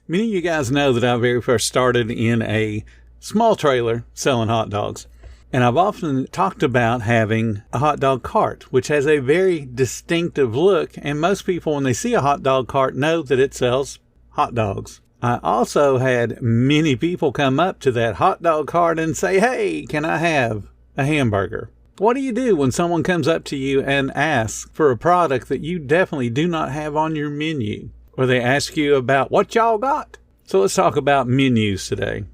Many of you guys know that I very first started in a small trailer selling hot dogs. And I've often talked about having a hot dog cart, which has a very distinctive look. And most people, when they see a hot dog cart, know that it sells hot dogs. I also had many people come up to that hot dog cart and say, "Hey, can I have a hamburger?" What do you do when someone comes up to you and asks for a product that you definitely do not have on your menu? Or they ask you about what y'all got? So let's talk about menus today.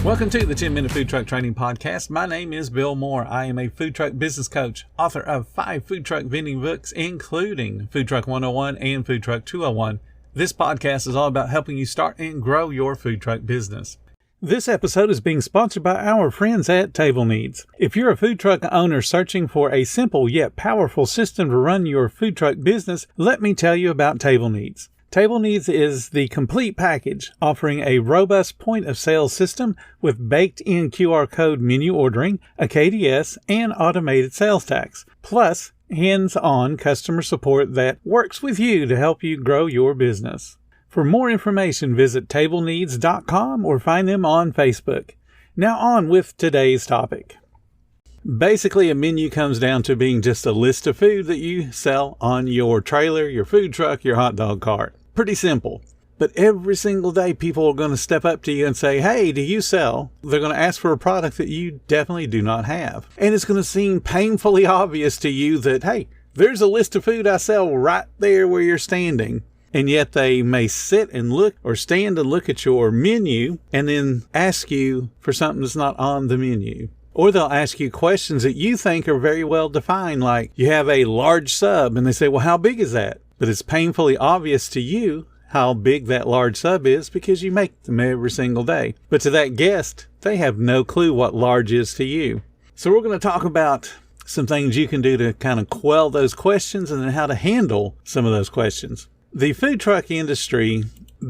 Welcome to the 10-Minute Food Truck Training Podcast. My name is Bill Moore. I am a food truck business coach, author of 5 food truck vending books, including Food Truck 101 and Food Truck 201. This podcast is all about helping you start and grow your food truck business. This episode is being sponsored by our friends at Table Needs. If you're a food truck owner searching for a simple yet powerful system to run your food truck business, let me tell you about Table Needs. Table Needs is the complete package, offering a robust point-of-sale system with baked-in QR code menu ordering, a KDS, and automated sales tax, plus hands-on customer support that works with you to help you grow your business. For more information, visit tableneeds.com or find them on Facebook. Now on with today's topic. Basically, a menu comes down to being just a list of food that you sell on your trailer, your food truck, your hot dog cart. Pretty simple. But every single day, people are going to step up to you and say, "Hey, do you sell?" They're going to ask for a product that you definitely do not have. And it's going to seem painfully obvious to you that, hey, there's a list of food I sell right there where you're standing. And yet they may sit and look or stand and look at your menu and then ask you for something that's not on the menu. Or they'll ask you questions that you think are very well defined, like you have a large sub, and they say, "Well, how big is that?" But it's painfully obvious to you how big that large sub is because you make them every single day. But to that guest, they have no clue what large is to you. So we're going to talk about some things you can do to kind of quell those questions and then how to handle some of those questions. The food truck industry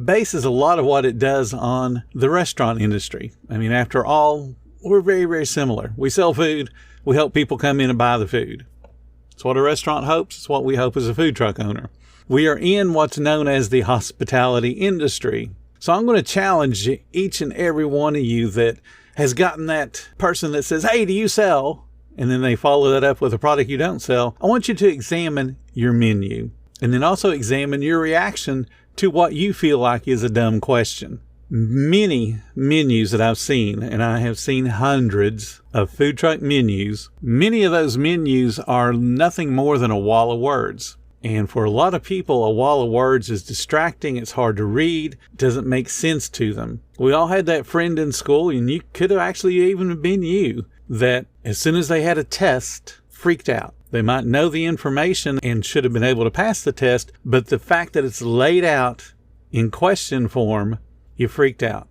bases a lot of what it does on the restaurant industry. I mean, after all, we're very, very similar. We sell food. We help people come in and buy the food. It's what a restaurant hopes. It's what we hope as a food truck owner. We are in what's known as the hospitality industry. So I'm going to challenge each and every one of you that has gotten that person that says, "Hey, do you sell?" And then they follow that up with a product you don't sell. I want you to examine your menu. And then also examine your reaction to what you feel like is a dumb question. Many menus that I've seen, and I have seen hundreds of food truck menus, many of those menus are nothing more than a wall of words. And for a lot of people, a wall of words is distracting. It's hard to read. It doesn't make sense to them. We all had that friend in school, and you could have actually even been you, that as soon as they had a test, freaked out. They might know the information and should have been able to pass the test, but the fact that it's laid out in question form, you freaked out.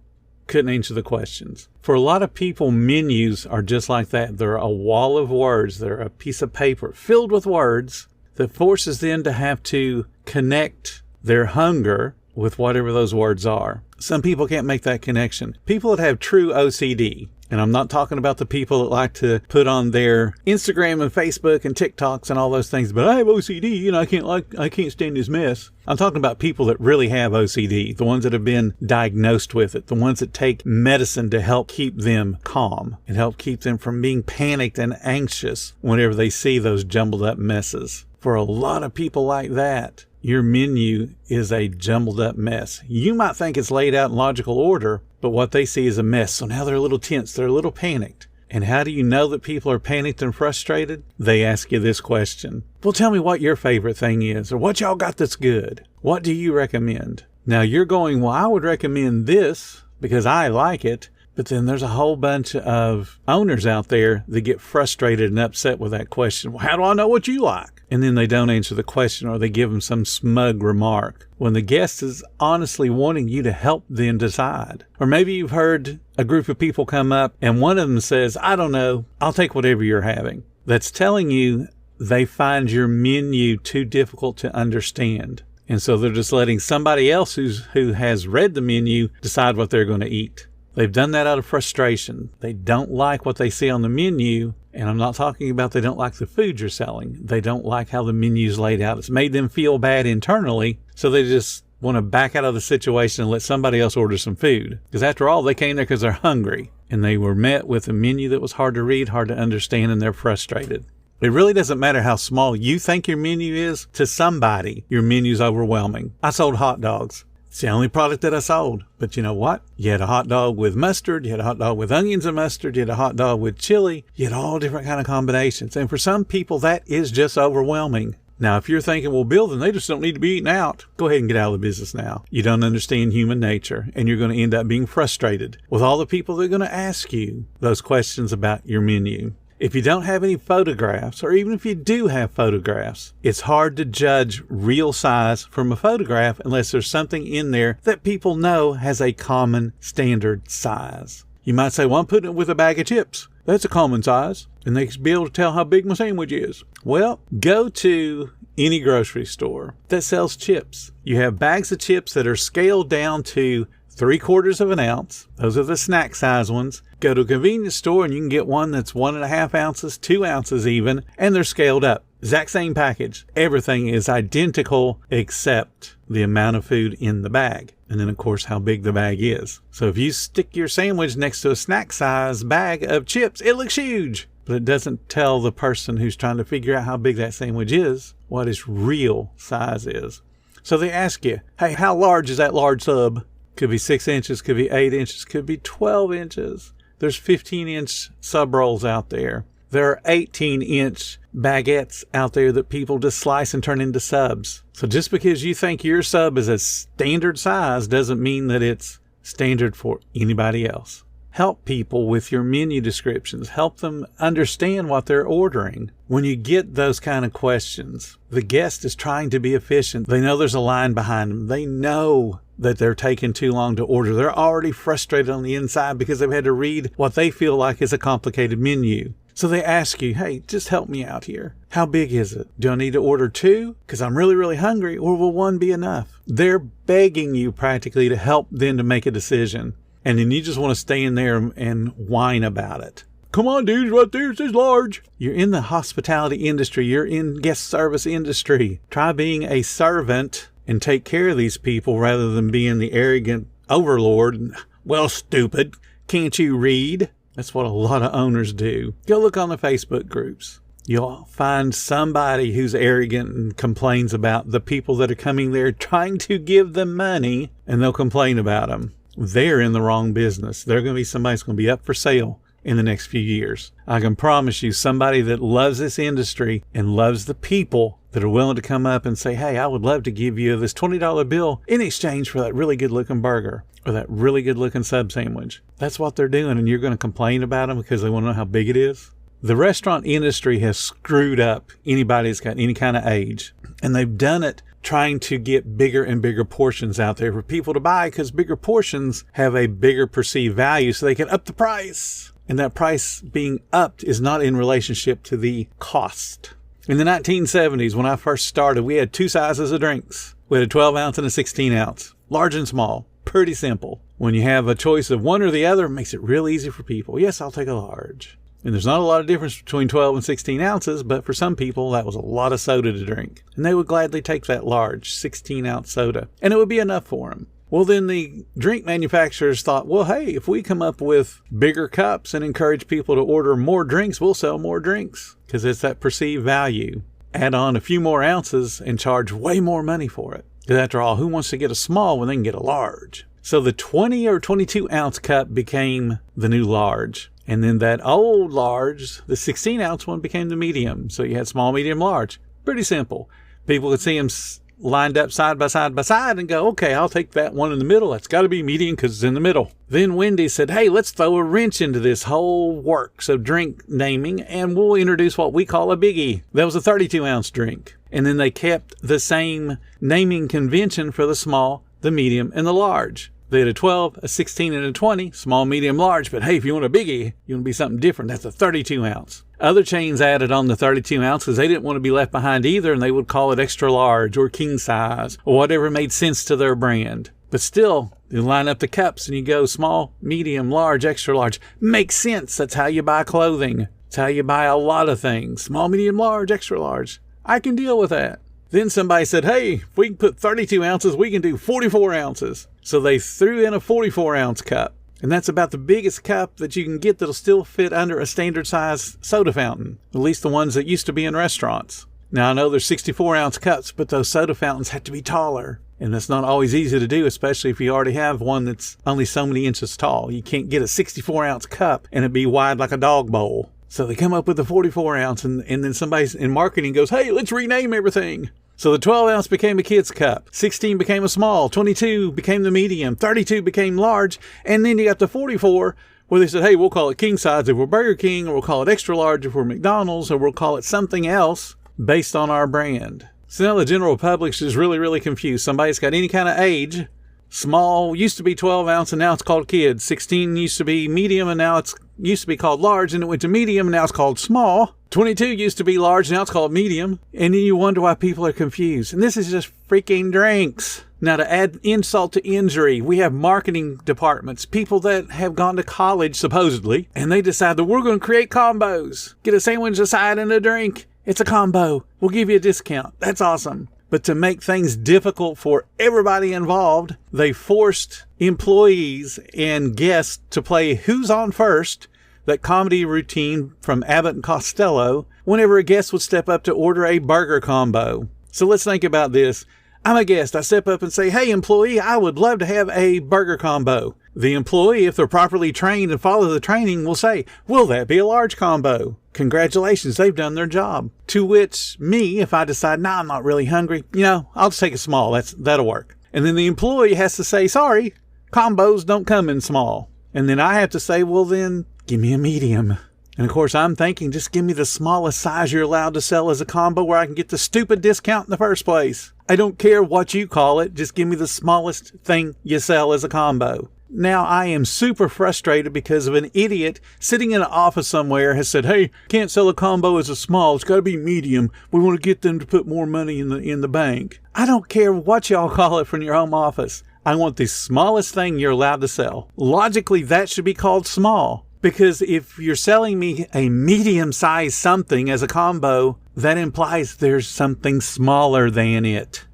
Couldn't answer the questions. For a lot of people, menus are just like that. They're a wall of words. They're a piece of paper filled with words that forces them to have to connect their hunger with whatever those words are. Some people can't make that connection. People that have true OCD, and I'm not talking about the people that like to put on their Instagram and Facebook and TikToks and all those things, but I have OCD and I can't stand this mess. I'm talking about people that really have OCD, the ones that have been diagnosed with it, the ones that take medicine to help keep them calm and help keep them from being panicked and anxious whenever they see those jumbled up messes. For a lot of people like that, your menu is a jumbled up mess. You might think it's laid out in logical order, but what they see is a mess. So now they're a little tense. They're a little panicked. And how do you know that people are panicked and frustrated? They ask you this question. "Well, tell me what your favorite thing is, or what y'all got that's good. What do you recommend?" Now you're going, "Well, I would recommend this because I like it." But then there's a whole bunch of owners out there that get frustrated and upset with that question. "Well, how do I know what you like?" And then they don't answer the question, or they give them some smug remark when the guest is honestly wanting you to help them decide. Or maybe you've heard a group of people come up and one of them says, "I don't know, I'll take whatever you're having." That's telling you they find your menu too difficult to understand. And so they're just letting somebody else who has read the menu decide what they're going to eat. They've done that out of frustration. They don't like what they see on the menu, And I'm not talking about they don't like the food you're selling. They don't like how the menu's laid out. It's made them feel bad internally, so they just want to back out of the situation and let somebody else order some food. Because after all, they came there because they're hungry, and they were met with a menu that was hard to read, hard to understand, and they're frustrated. It really doesn't matter how small you think your menu is. To somebody, your menu's overwhelming. I sold hot dogs. It's the only product that I sold. But you know what? You had a hot dog with mustard. You had a hot dog with onions and mustard. You had a hot dog with chili. You had all different kind of combinations. And for some people, that is just overwhelming. Now, if you're thinking, well, Bill, then they just don't need to be eaten out. Go ahead and get out of the business now. You don't understand human nature, and you're going to end up being frustrated with all the people that are going to ask you those questions about your menu. If you don't have any photographs, or even if you do have photographs, it's hard to judge real size from a photograph unless there's something in there that people know has a common standard size. You might say, well, I'm putting it with a bag of chips. That's a common size. And they should be able to tell how big my sandwich is. Well, go to any grocery store that sells chips. You have bags of chips that are scaled down to 3/4 of an ounce. Those are the snack size ones. Go to a convenience store and you can get one that's 1.5 ounces, 2 ounces even, and they're scaled up. Exact same package. Everything is identical except the amount of food in the bag. And then, of course, how big the bag is. So if you stick your sandwich next to a snack size bag of chips, it looks huge. But it doesn't tell the person who's trying to figure out how big that sandwich is what its real size is. So they ask you, hey, how large is that large sub? Could be 6 inches, could be 8 inches, could be 12 inches. There's 15-inch sub rolls out there. There are 18-inch baguettes out there that people just slice and turn into subs. So just because you think your sub is a standard size doesn't mean that it's standard for anybody else. Help people with your menu descriptions. Help them understand what they're ordering. When you get those kind of questions, the guest is trying to be efficient. They know there's a line behind them. They know that they're taking too long to order. They're already frustrated on the inside because they've had to read what they feel like is a complicated menu. So they ask you, hey, just help me out here. How big is it? Do I need to order 2? Because I'm really, really hungry. Or will 1 be enough? They're begging you practically to help them to make a decision. And then you just want to stay in there and whine about it. Come on, dude, right there, it says large. You're in the hospitality industry. You're in guest service industry. Try being a servant and take care of these people rather than being the arrogant overlord. Well, stupid, can't you read? That's what a lot of owners do. Go look on the Facebook groups. You'll find somebody who's arrogant and complains about the people that are coming there trying to give them money, and they'll complain about them. They're in the wrong business. They're going to be somebody who's going to be up for sale in the next few years. I can promise you, somebody that loves this industry and loves the people that are willing to come up and say, hey, I would love to give you this $20 bill in exchange for that really good looking burger or that really good looking sub sandwich. That's what they're doing, and you're going to complain about them because they want to know how big it is. The restaurant industry has screwed up anybody that's got any kind of age, and they've done it trying to get bigger and bigger portions out there for people to buy because bigger portions have a bigger perceived value, so they can up the price. And that price being upped is not in relationship to the cost. In the 1970s, when I first started, we had 2 sizes of drinks. We had a 12 ounce and a 16 ounce, large and small. Pretty simple. When you have a choice of one or the other, it makes it real easy for people. Yes, I'll take a large. And there's not a lot of difference between 12 and 16 ounces, but for some people, that was a lot of soda to drink. And they would gladly take that large 16-ounce soda, and it would be enough for them. Well, then the drink manufacturers thought, well, hey, if we come up with bigger cups and encourage people to order more drinks, we'll sell more drinks because it's that perceived value. Add on a few more ounces and charge way more money for it. Because after all, who wants to get a small when they can get a large? So the 20 or 22-ounce cup became the new large. And then that old large, the 16-ounce one, became the medium. So you had small, medium, large. Pretty simple. People could see them lined up side by side by side and go, okay, I'll take that one in the middle. That's got to be medium because it's in the middle. Then Wendy's said, hey, let's throw a wrench into this whole works of drink naming, and we'll introduce what we call a biggie. That was a 32-ounce drink. And then they kept the same naming convention for the small, the medium, and the large. They had a 12, a 16, and a 20, small, medium, large. But hey, if you want a biggie, you want to be something different, that's a 32-ounce. Other chains added on the 32 ounce because they didn't want to be left behind either, and they would call it extra large or king size or whatever made sense to their brand. But still, you line up the cups and you go small, medium, large, extra large. Makes sense. That's how you buy clothing. It's how you buy a lot of things. Small, medium, large, extra large. I can deal with that. Then somebody said, hey, if we can put 32 ounces, we can do 44 ounces. So they threw in a 44-ounce cup. And that's about the biggest cup that you can get that'll still fit under a standard size soda fountain. At least the ones that used to be in restaurants. Now, I know there's 64-ounce cups, but those soda fountains have to be taller. And that's not always easy to do, especially if you already have one that's only so many inches tall. You can't get a 64-ounce cup and it be wide like a dog bowl. So they come up with a 44-ounce, and then somebody in marketing goes, hey, let's rename everything. So the 12-ounce became a kid's cup, 16 became a small, 22 became the medium, 32 became large, and then you got the 44 where they said, hey, we'll call it king size if we're Burger King, or we'll call it extra large if we're McDonald's, or we'll call it something else based on our brand. So now the general public is really, really confused. Somebody's got any kind of age. Small used to be 12 ounce and now it's called kids. 16 used to be medium and now it's used to be called large, and it went to medium and now it's called small. 22 used to be large, now it's called medium. And then you wonder why people are confused. And this is just freaking drinks. Now, to add insult to injury, we have marketing departments, people that have gone to college supposedly, and they decide that we're going to create combos. Get a sandwich, a side, and a drink. It's a combo. We'll give you a discount. That's awesome. But to make things difficult for everybody involved, they forced employees and guests to play Who's On First, that comedy routine from Abbott and Costello, whenever a guest would step up to order a burger combo. So let's think about this. I'm a guest. I step up and say, hey, employee, I would love to have a burger combo. The employee, if they're properly trained and follow the training, will say, will that be a large combo? Congratulations, they've done their job. To which me, if I decide, nah, I'm not really hungry, I'll just take a small. That'll work. And then the employee has to say, sorry, combos don't come in small. And then I have to say, well, then give me a medium. And of course, I'm thinking, just give me the smallest size you're allowed to sell as a combo where I can get the stupid discount in the first place. I don't care what you call it. Just give me the smallest thing you sell as a combo. Now, I am super frustrated because of an idiot sitting in an office somewhere has said, hey, can't sell a combo as a small. It's got to be medium. We want to get them to put more money in the bank. I don't care what y'all call it from your home office. I want the smallest thing you're allowed to sell. Logically, that should be called small. Because if you're selling me a medium-sized something as a combo, that implies there's something smaller than it.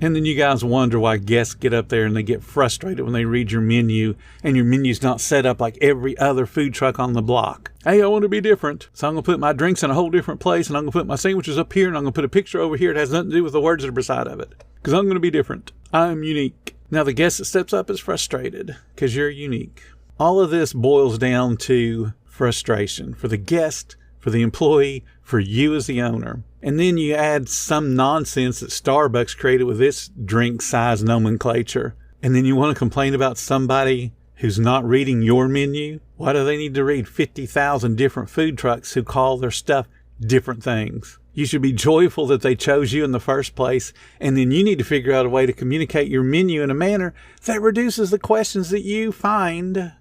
And then you guys wonder why guests get up there and they get frustrated when they read your menu and your menu's not set up like every other food truck on the block. Hey, I want to be different. So I'm going to put my drinks in a whole different place, and I'm going to put my sandwiches up here, and I'm going to put a picture over here. It has nothing to do with the words that are beside of it. Because I'm going to be different. I'm unique. Now the guest that steps up is frustrated because you're unique. All of this boils down to frustration for the guest, for the employee, for you as the owner. And then you add some nonsense that Starbucks created with its drink size nomenclature. And then you want to complain about somebody who's not reading your menu? Why do they need to read 50,000 different food trucks who call their stuff different things? You should be joyful that they chose you in the first place, and then you need to figure out a way to communicate your menu in a manner that reduces the questions that you find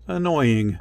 annoying.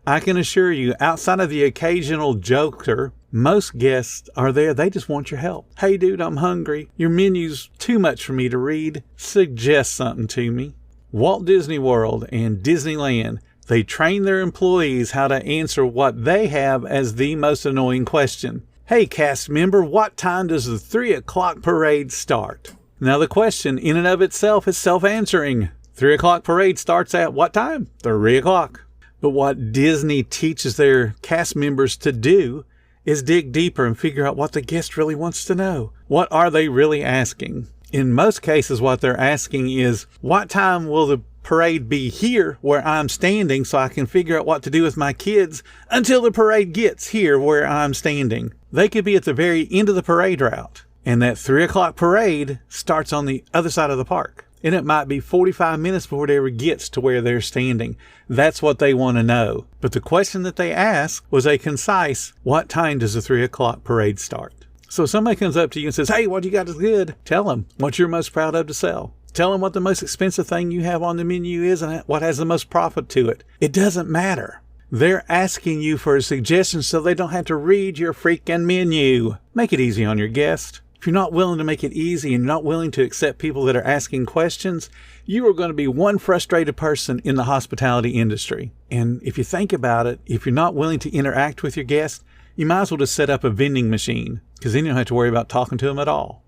I can assure you, outside of the occasional joker, most guests are there. They just want your help. Hey, dude, I'm hungry. Your menu's too much for me to read. Suggest something to me. Walt Disney World and Disneyland, they train their employees how to answer what they have as the most annoying question. Hey, cast member, what time does the 3 o'clock parade start? Now, the question in and of itself is self-answering. 3 o'clock parade starts at what time? 3 o'clock. But what Disney teaches their cast members to do is dig deeper and figure out what the guest really wants to know. What are they really asking? In most cases, what they're asking is, what time will the parade be here where I'm standing so I can figure out what to do with my kids until the parade gets here where I'm standing? They could be at the very end of the parade route, and that 3 o'clock parade starts on the other side of the park. And it might be 45 minutes before it ever gets to where they're standing. That's what they want to know. But the question that they asked was a concise, what time does the 3 o'clock parade start? So somebody comes up to you and says, hey, what you got is good. Tell them what you're most proud of to sell. Tell them what the most expensive thing you have on the menu is and what has the most profit to it. It doesn't matter. They're asking you for a suggestion so they don't have to read your freaking menu. Make it easy on your guest. If you're not willing to make it easy and not willing to accept people that are asking questions, you are going to be one frustrated person in the hospitality industry. And if you think about it, if you're not willing to interact with your guests, you might as well just set up a vending machine, because then you don't have to worry about talking to them at all.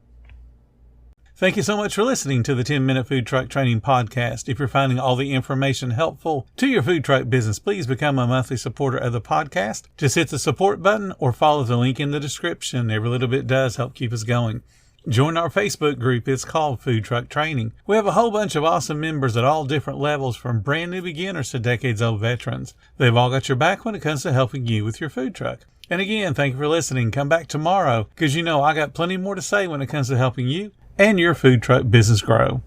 Thank you so much for listening to the 10-Minute Food Truck Training Podcast. If you're finding all the information helpful to your food truck business, please become a monthly supporter of the podcast. Just hit the support button or follow the link in the description. Every little bit does help keep us going. Join our Facebook group. It's called Food Truck Training. We have a whole bunch of awesome members at all different levels, from brand new beginners to decades-old veterans. They've all got your back when it comes to helping you with your food truck. And again, thank you for listening. Come back tomorrow, because I got plenty more to say when it comes to helping you and your food truck business grow.